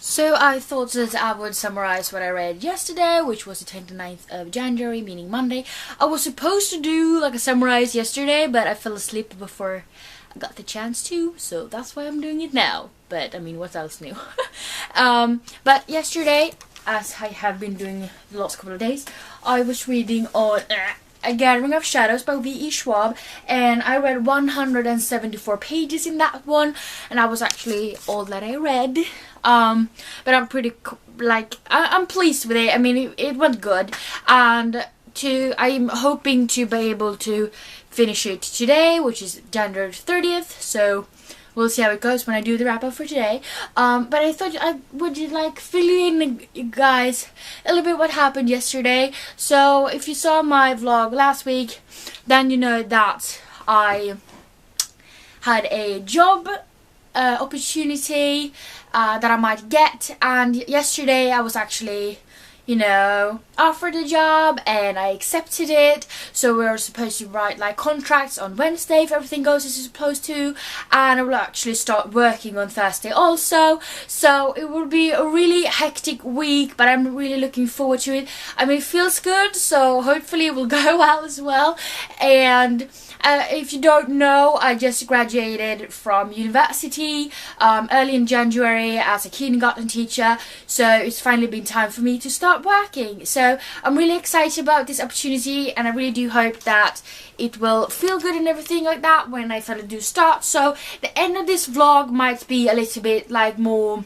So I thought that I would summarize what I read yesterday, which was the 29th of January, meaning Monday. I was supposed to do like a summarize yesterday, but I fell asleep before I got the chance to, so that's why I'm doing it now. But I mean, what else new? But yesterday, as I have been doing the last couple of days, I was reading on A Gathering of Shadows by V.E. Schwab, and I read 174 pages in that one, and that was actually all that I read. But I'm pretty I'm pleased with it. I mean, it went good, and I'm hoping to be able to finish it today, which is January 30th. So we'll see how it goes when I do the wrap up for today. But I thought I would fill in, you guys, a little bit what happened yesterday. So if you saw my vlog last week, then you know that I had a job opportunity that I might get, and yesterday I was actually, offered a job and I accepted it. So we were supposed to write contracts on Wednesday if everything goes as it's supposed to, and I will actually start working on Thursday also. So it will be a really hectic week, but I'm really looking forward to it. I mean, it feels good, so hopefully it will go well as well. And if you don't know, I just graduated from university early in January as a kindergarten teacher, so it's finally been time for me to start working. So I'm really excited about this opportunity, and I really do hope that it will feel good and everything like that when I finally do start. So the end of this vlog might be a little bit more,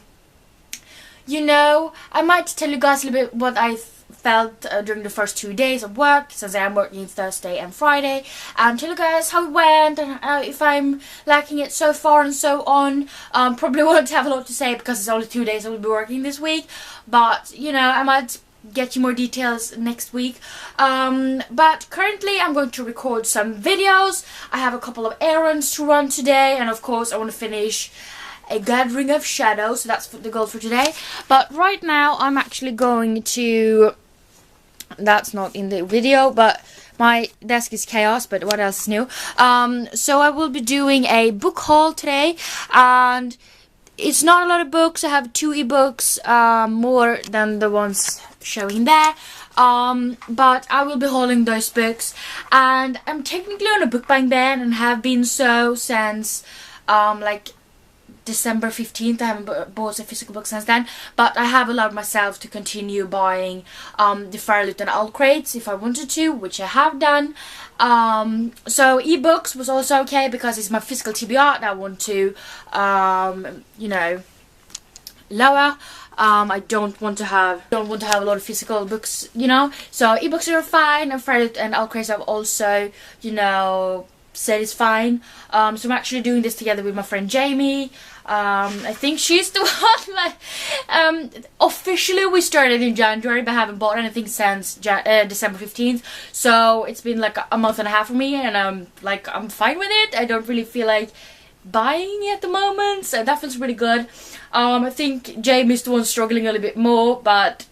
I might tell you guys a little bit what I felt during the first 2 days of work, since I'm working Thursday and Friday, and tell you guys how it went and if I'm liking it so far and so on. Probably won't have a lot to say because it's only 2 days I will be working this week, but I might get you more details next week. But currently I'm going to record some videos. I have a couple of errands to run today, and of course I want to finish A Gathering of Shadows, so that's the goal for today. But right now I'm actually going to, that's not in the video, but my desk is chaos, but what else is new? So I will be doing a book haul today, and it's not a lot of books. I have 2 ebooks, more than the ones showing there. But I will be hauling those books, and I'm technically on a book buying ban and have been so since December 15th. I haven't bought a physical book since then, but I have allowed myself to continue buying the Fairlight and Owl crates if I wanted to, which I have done. So ebooks was also okay because it's my physical TBR that I want to lower. I don't want to have a lot of physical books, so ebooks are fine, and Fairlight and Owl crates I've also said it's fine. So I'm actually doing this together with my friend Jamie. I think she's the one officially we started in January, but haven't bought anything since December 15th. So it's been a month and a half for me, and I'm fine with it. I don't really feel like buying at the moment, so that feels really good. I think Jamie's the one struggling a little bit more, but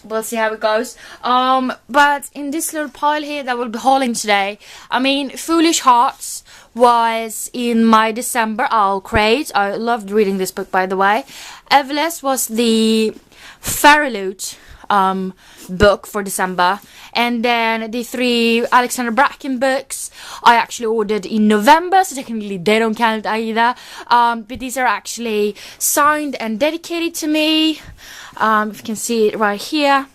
we'll see how it goes. But in this little pile here that we'll be hauling today, I mean, Foolish Hearts was in my December Owl crate. I loved reading this book, by the way. Everless was the Fairlight book for December, and then the 3 Alexander Bracken books I actually ordered in November, so technically they don't count either. But these are actually signed and dedicated to me. If you can see it right here.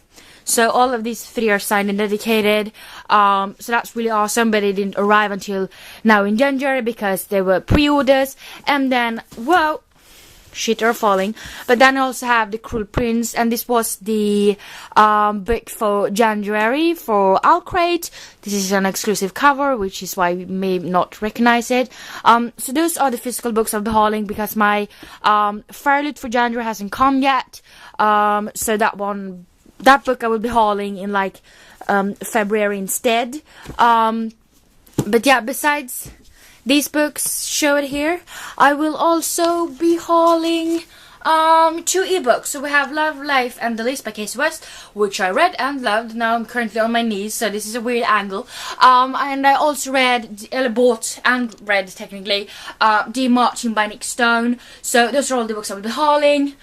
So all of these 3 are signed and dedicated. So that's really awesome, but they didn't arrive until now in January because they were pre-orders. And then, whoa, shit are falling. But then I also have The Cruel Prince, and this was the book for January for Owl crate. This is an exclusive cover, which is why you may not recognize it. So those are the physical books I'll be hauling because my Fairlight for January hasn't come yet. So that book I will be hauling in February instead. But yeah, besides these books showed here, I will also be hauling 2 ebooks. So we have Love, Life and the List by Casey West, which I read and loved. Now I'm currently on my knees, so this is a weird angle. And I also bought and read technically The Marching by Nick Stone. So those are all the books I will be hauling.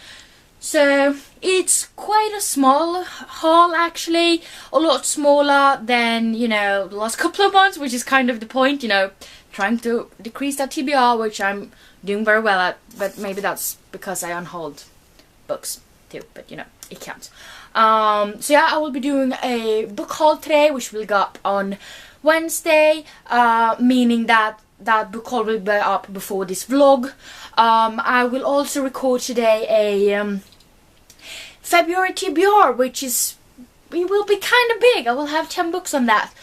So it's quite a small haul actually, a lot smaller than, you know, the last couple of months, which is kind of the point, you know, trying to decrease that TBR, which I'm doing very well at, but maybe that's because I unhauled books too, but you know, it counts. So yeah, I will be doing a book haul today, which will go up on Wednesday, meaning that that book haul will be up before this vlog. I will also record today a February TBR, which is, it will be kind of big. I will have 10 books on that.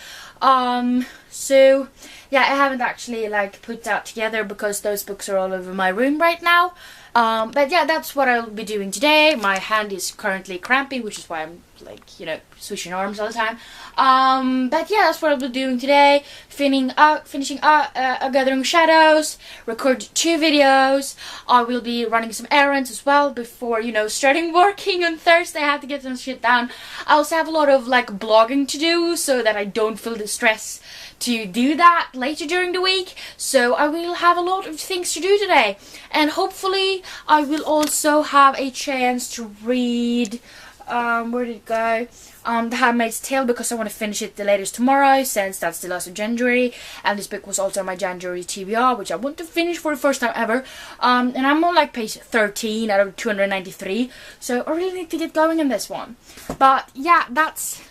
So yeah, I haven't actually like put that together because those books are all over my room right now. But yeah, that's what I'll be doing today. My hand is currently crampy, which is why I'm like, you know, switching arms all the time. But yeah, that's what I'll be doing today. Finishing Gathering Shadows, record 2 videos. I will be running some errands as well before, you know, starting working on Thursday. I have to get some shit down. I also have a lot of like blogging to do so that I don't feel the stress to do that later during the week. So I will have a lot of things to do today, and hopefully I will also have a chance to read where did it go? The Handmaid's Tale, because I want to finish it the latest tomorrow, since that's the last of January, and this book was also my January TBR, which I want to finish for the first time ever. And I'm on like page 13 out of 293, so I really need to get going on this one. But yeah, that's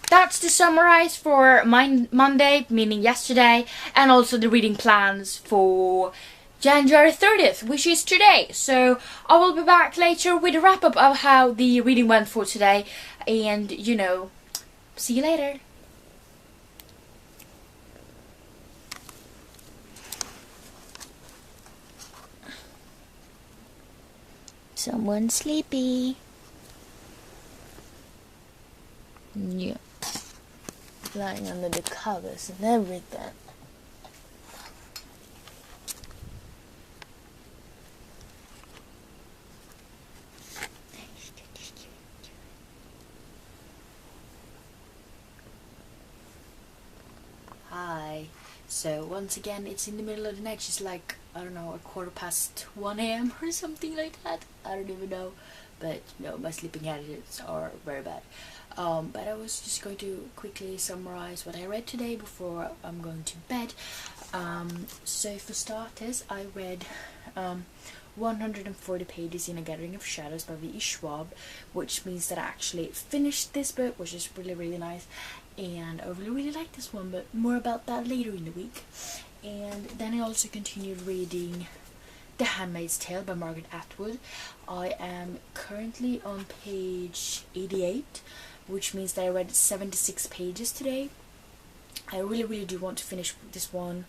to summarize for my Monday, meaning yesterday, and also the reading plans for January 30th, which is today. So I will be back later with a wrap up of how the reading went for today, and you know, see you later. Someone sleepy. Yeah. Lying under the covers and everything. Hi. So once again, it's in the middle of the night. It's like, I don't know, 1:15 a.m. or something like that. I don't even know. But you know, my sleeping habits are very bad. But I was just going to quickly summarize what I read today before I'm going to bed. So for starters, I read 140 pages in A Gathering of Shadows by V.E. Schwab, which means that I actually finished this book, which is really, really nice. And I really like this one, but more about that later in the week. And then I also continued reading The Handmaid's Tale by Margaret Atwood. I am currently on page 88, which means that I read 76 pages today. I really do want to finish this one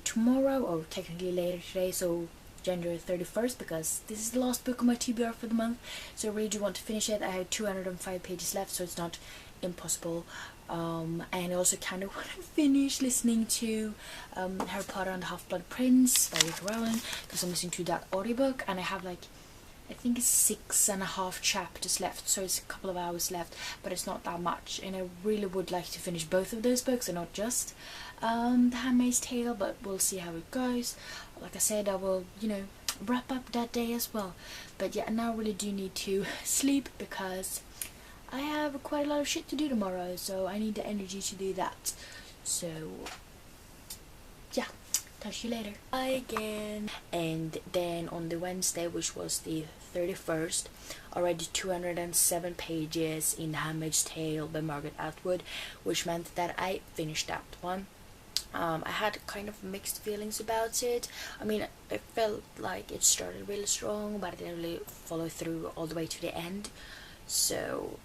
tomorrow, or technically later today, so January 31st, because this is the last book of my TBR for the month. So I really do want to finish it. I have 205 pages left, so it's not impossible. And I also kind of want to finish listening to Harry Potter and the Half-Blood Prince by J.K. Rowling, because I'm listening to that audiobook, and I have like, I think it's 6.5 chapters left, so it's a couple of hours left, but it's not that much, and I really would like to finish both of those books and not just The Handmaid's Tale, but we'll see how it goes. Like I said, I will, you know, wrap up that day as well. But yeah, now I really do need to sleep because I have quite a lot of shit to do tomorrow, so I need the energy to do that. So yeah, talk to you later. Bye again. And then on the Wednesday, which was the 31st, I read 207 pages in The Handmaid's Tale by Margaret Atwood, which meant that I finished that one. I had kind of mixed feelings about it. I mean, I felt like it started really strong, but it didn't really follow through all the way to the end. So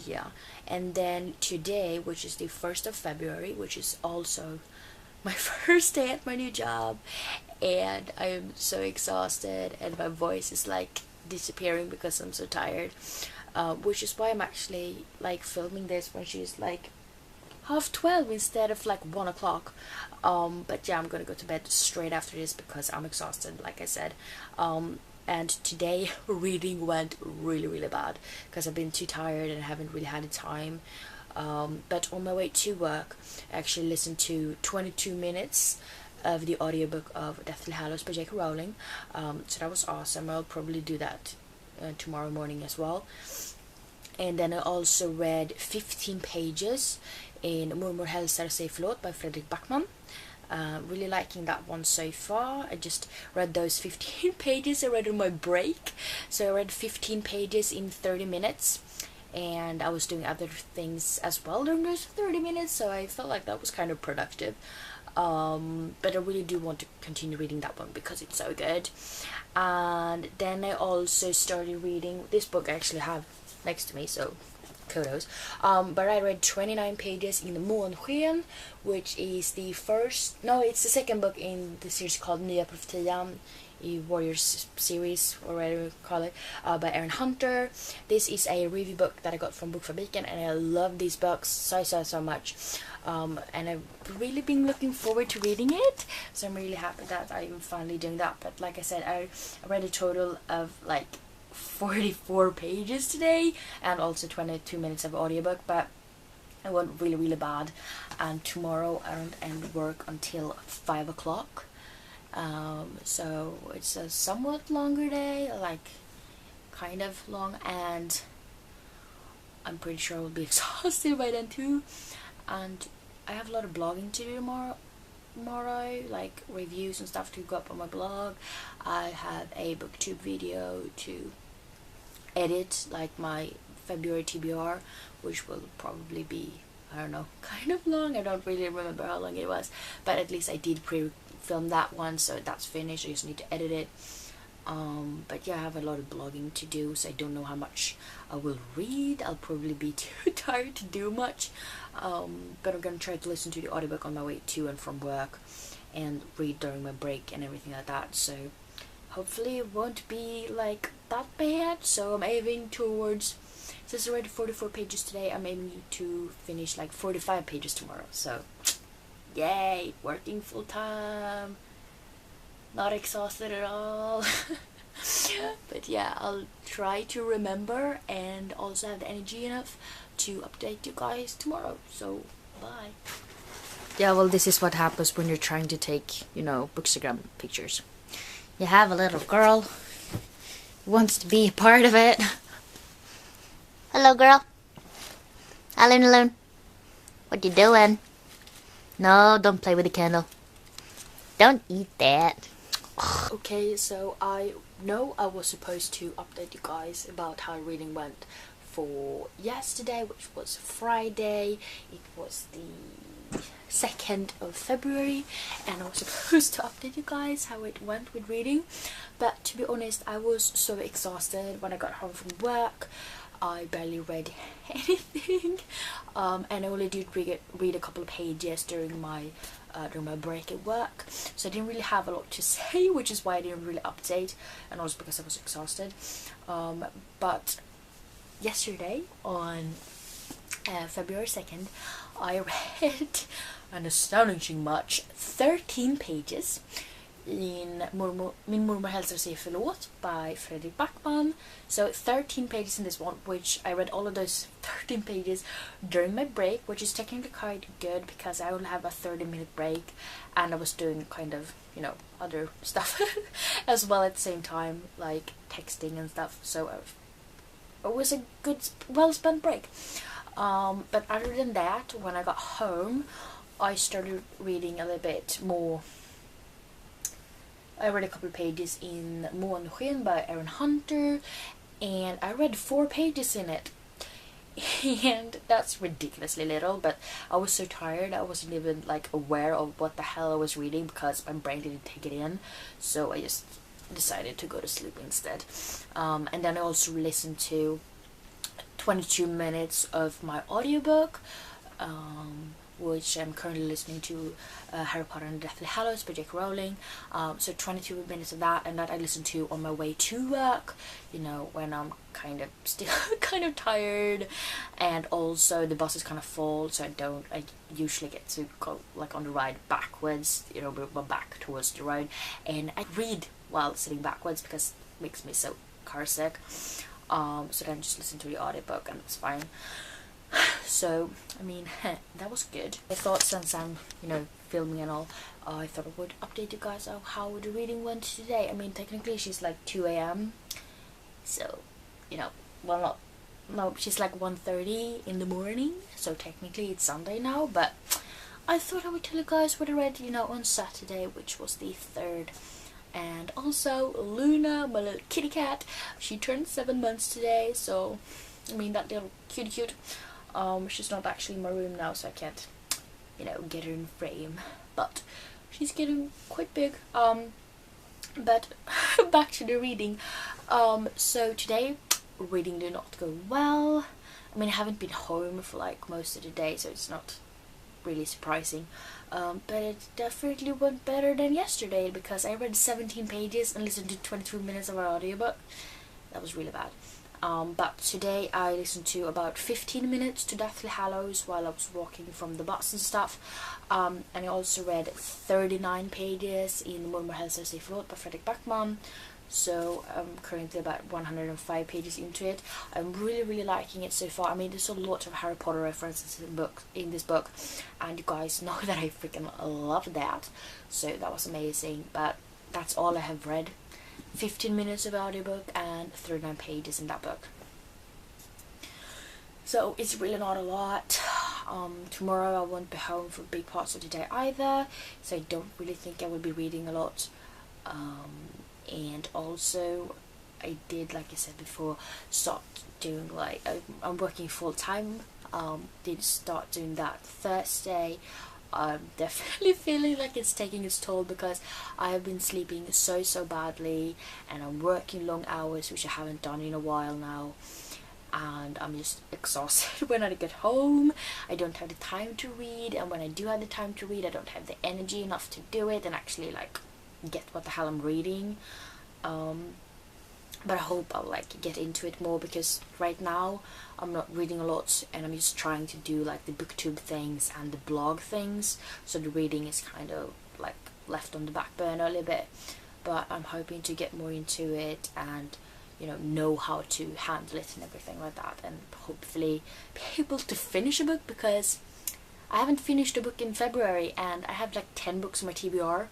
yeah. And then today, which is the 1st of February, which is also my first day at my new job, and I am so exhausted and my voice is like disappearing because I'm so tired, which is why I'm actually like filming this when she's like 12:30 instead of like 1 o'clock. But yeah, I'm gonna go to bed straight after this because I'm exhausted, like I said. And today reading went really bad because I've been too tired and haven't really had the time. But on my way to work, I actually listened to 22 minutes of the audiobook of Deathly Hallows by J.K. Rowling. So that was awesome. I'll probably do that tomorrow morning as well. And then I also read 15 pages in Mormor hälsar sig förlåt by Fredrik Backman. Really liking that one so far. I just read those 15 pages. I read on my break. So I read 15 pages in 30 minutes. And I was doing other things as well during those 30 minutes. So I felt like that was kind of productive. But I really do want to continue reading that one because it's so good. And then I also started reading this book I actually have next to me, so kudos. But I read 29 pages in the Månsken, which is it's the second book in the series called Nya Profetian, a Warriors series, or whatever you call it, by Aaron Hunter. This is a review book that I got from Bokfabriken, and I love these books so much. And I've really been looking forward to reading it, so I'm really happy that I'm finally doing that. But like I said, I read a total of like 44 pages today, and also 22 minutes of audiobook, but I went really bad. And tomorrow I don't end work until 5 o'clock, so it's a somewhat longer day, like kind of long, and I'm pretty sure I'll be exhausted by then too. And I have a lot of blogging to do tomorrow, like reviews and stuff to go up on my blog. I have a booktube video to edit, like my February TBR, which will probably be, I don't know, kind of long. I don't really remember how long it was, but at least I did pre-film that one, so that's finished. I just need to edit it. But yeah, I have a lot of blogging to do, so I don't know how much I will read. I'll probably be too tired to do much, but I'm gonna try to listen to the audiobook on my way to and from work, and read during my break and everything like that, so hopefully it won't be like that bad. So I'm aiming towards, since I read 44 pages today, I'm aiming to finish like 45 pages tomorrow. So yay, working full time, not exhausted at all. But yeah, I'll try to remember and also have the energy enough to update you guys tomorrow. So bye. Yeah, well, this is what happens when you're trying to take, Bookstagram pictures. You have a little girl who wants to be a part of it. Hello, girl. Alone. What you doing? No, don't play with the candle. Don't eat that. Okay, so I know I was supposed to update you guys about how reading went for yesterday, which was Friday. It was the 2nd of February, and I was supposed to update you guys how it went with reading, but to be honest, I was so exhausted when I got home from work. I barely read anything, and I only did read a couple of pages during my break at work, so I didn't really have a lot to say, which is why I didn't really update, and also because I was exhausted. But yesterday, on February 2nd, I read an astonishing much 13 pages in Min mormor hälsar sig förlåt by Fredrik Backman. So 13 pages in this one, which I read all of those 13 pages during my break, which is technically quite good because I only have a 30-minute break, and I was doing kind of, other stuff as well at the same time, like texting and stuff. So it was a good, well-spent break. But other than that, when I got home, I started reading a little bit more. I read a couple of pages in Månsken by Aaron Hunter, and I read 4 pages in it. And that's ridiculously little, but I was so tired, I wasn't even aware of what the hell I was reading because my brain didn't take it in, so I just decided to go to sleep instead. And then I also listened to 22 minutes of my audiobook, which I'm currently listening to, Harry Potter and the Deathly Hallows by J.K. Rowling. So 22 minutes of that, and that I listen to on my way to work, when I'm still kind of tired, and also the bus is kind of full, so I usually get to go on the ride backwards, with my back towards the road, and I read while sitting backwards because it makes me so car sick. So then just listen to the audiobook, and it's fine. So, I mean, that was good. I thought since I'm, filming and all, I thought I would update you guys on how the reading went today. I mean, technically she's like 2 a.m. So, you know, well, no, she's like 1:30 in the morning. So technically it's Sunday now, but I thought I would tell you guys what I read, you know, on Saturday, which was the 3rd. And also, Luna, my little kitty cat, she turned 7 months today, so, I mean, that little cute. She's not actually in my room now, so I can't, you know, get her in frame. But she's getting quite big. But back to the reading. So today, reading did not go well. I mean, I haven't been home for like most of the day, so it's not really surprising. But it definitely went better than yesterday, because I read 17 pages and listened to 22 minutes of an audiobook. That was really bad. But today I listened to about 15 minutes to Deathly Hallows while I was walking from the bus and stuff. And I also read 39 pages in Mormor hälsar sig förlåt by Fredrik Backman. So I'm currently about 105 pages into it. I'm really liking it so far. I mean, there's a lot of Harry Potter references in this book, and you guys know that I freaking love that. So that was amazing. But that's all I have read. 15 minutes of audiobook and 39 pages in that book. So it's really not a lot. Tomorrow I won't be home for big parts of the day either, so I don't really think I will be reading a lot. And also I did, like I said before, start doing like I'm working full time. Did start doing that Thursday. I'm definitely feeling like it's taking its toll, because I have been sleeping so badly, and I'm working long hours, which I haven't done in a while now, and I'm just exhausted when I get home. I don't have the time to read, and when I do have the time to read, I don't have the energy enough to do it and actually like get what the hell I'm reading. But I hope I'll like get into it more, because right now I'm not reading a lot, and I'm just trying to do like the booktube things and the blog things, so the reading is kind of like left on the back burner a little bit. But I'm hoping to get more into it and, you know how to handle it and everything like that, and hopefully be able to finish a book, because I haven't finished a book in February, and I have like 10 books on my TBR.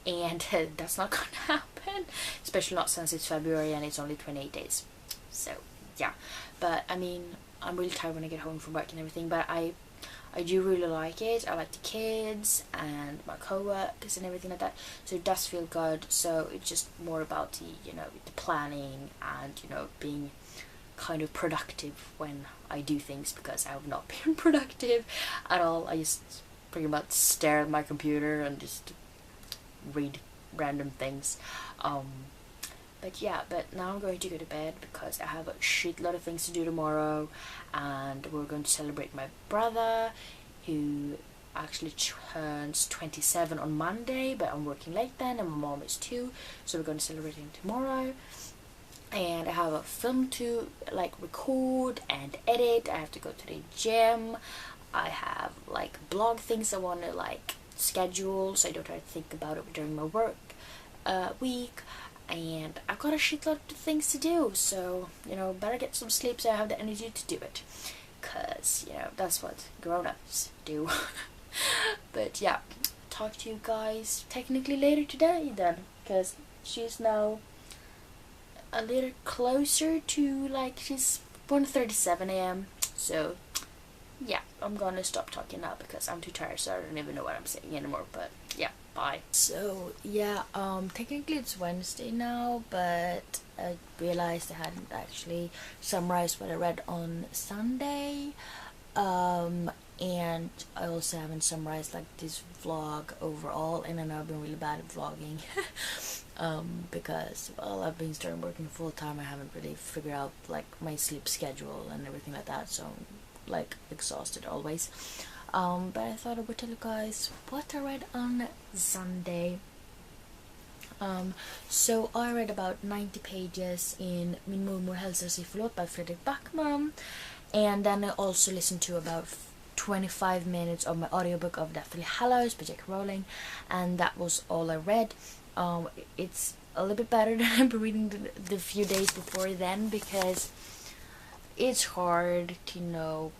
And that's not gonna happen, especially not since it's February and it's only 28 days. So yeah, but I mean, I'm really tired when I get home from work and everything, but I do really like it. I like the kids and my co-workers and everything like that, so it does feel good. So it's just more about the, the planning and, being kind of productive when I do things, because I have not been productive at all. I just pretty much stare at my computer and just read random things. But yeah, but now I'm going to go to bed, because I have a shitload of things to do tomorrow, and we're going to celebrate my brother, who actually turns 27 on Monday, but I'm working late then, and my mom is too, so we're going to celebrate him tomorrow. And I have a film to like record and edit. I have to go to the gym. I have like blog things I want to like schedule, so I don't have to think about it during my work week. And I've got a shitload of things to do, so better get some sleep so I have the energy to do it, because that's what grown-ups do. But yeah, talk to you guys technically later today then, because she's now a little closer to, like, she's 1:37 a.m. so yeah, I'm gonna stop talking now because I'm too tired, so I don't even know what I'm saying anymore. But yeah, bye. So yeah, technically it's Wednesday now, but I realized I hadn't actually summarized what I read on Sunday, and I also haven't summarized like this vlog overall, and I know I've been really bad at vlogging because, well, I've been starting working full time. I haven't really figured out like my sleep schedule and everything like that, so I'm like exhausted always. But I thought I would tell you guys what I read on Sunday. So I read about 90 pages in Min mormor hälsar sig förlåt by Fredrik Backman, and then I also listened to about 25 minutes of my audiobook of Deathly Hallows by J.K. Rowling, and that was all I read. It's a little bit better than I've been reading the few days before then, because it's hard to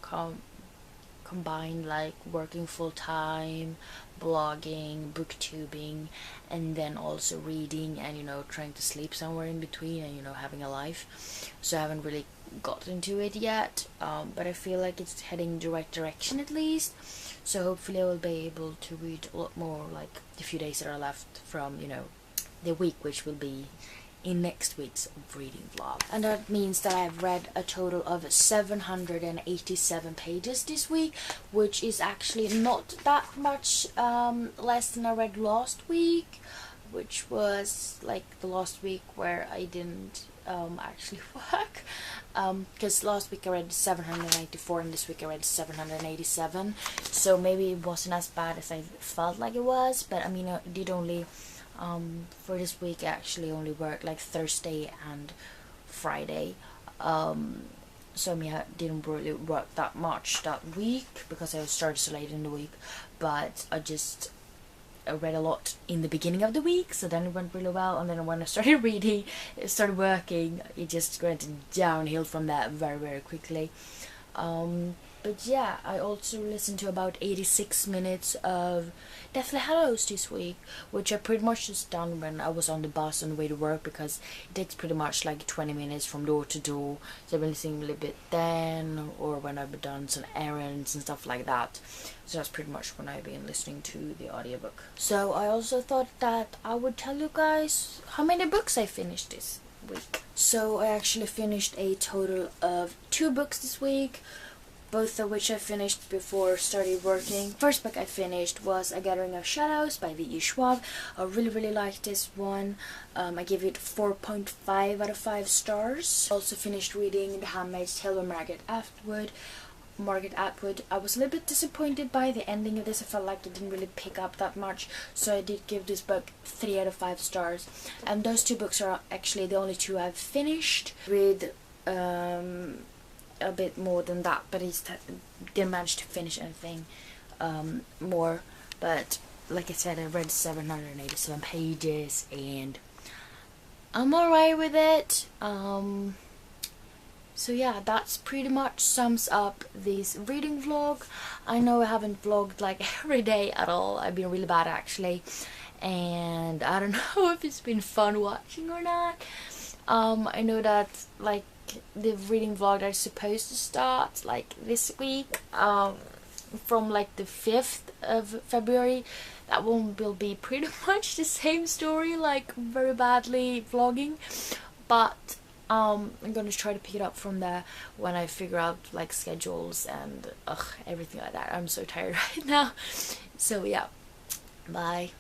come combined, like working full time, blogging, booktubing, and then also reading, and trying to sleep somewhere in between, and having a life. So I haven't really got into it yet, but I feel like it's heading the right direction at least. So hopefully I will be able to read a lot more, like the few days that are left from the week, which will be in next week's reading vlog. And that means that I've read a total of 787 pages this week, which is actually not that much less than I read last week, which was like the last week where I didn't actually work, because last week I read 794 and this week I read 787, so maybe it wasn't as bad as I felt like it was. But I mean, I did only for this week I actually only worked like Thursday and Friday, so I mean I didn't really work that much that week because I started so late in the week, but I read a lot in the beginning of the week, so then it went really well, and then when I started reading, started working, it just went downhill from that very, very quickly. But yeah, I also listened to about 86 minutes of Deathly Hallows this week, which I pretty much just done when I was on the bus on the way to work, because it takes pretty much like 20 minutes from door to door. So I've been listening a little bit then, or when I've done some errands and stuff like that. So that's pretty much when I've been listening to the audiobook. So I also thought that I would tell you guys how many books I finished this week. So I actually finished a total of 2 books this week, both of which I finished before starting working. First book I finished was A Gathering of Shadows by V.E. Schwab. I really liked this one. I gave it 4.5 out of 5 stars. Also finished reading The Handmaid's Tale by Margaret Atwood. I was a little bit disappointed by the ending of this. I felt like it didn't really pick up that much, so I did give this book 3 out of 5 stars. And those 2 books are actually the only 2 I've finished. With a bit more than that, but I didn't manage to finish anything more. But like I said, I read 787 pages and I'm alright with it. So yeah, that's pretty much sums up this reading vlog. I know I haven't vlogged like every day at all. I've been really bad actually, and I don't know if it's been fun watching or not. I know that like the reading vlog that is supposed to start like this week, from like the 5th of February, that one will be pretty much the same story, like very badly vlogging, but I'm gonna try to pick it up from there when I figure out like schedules and everything like that. I'm so tired right now. So yeah, bye.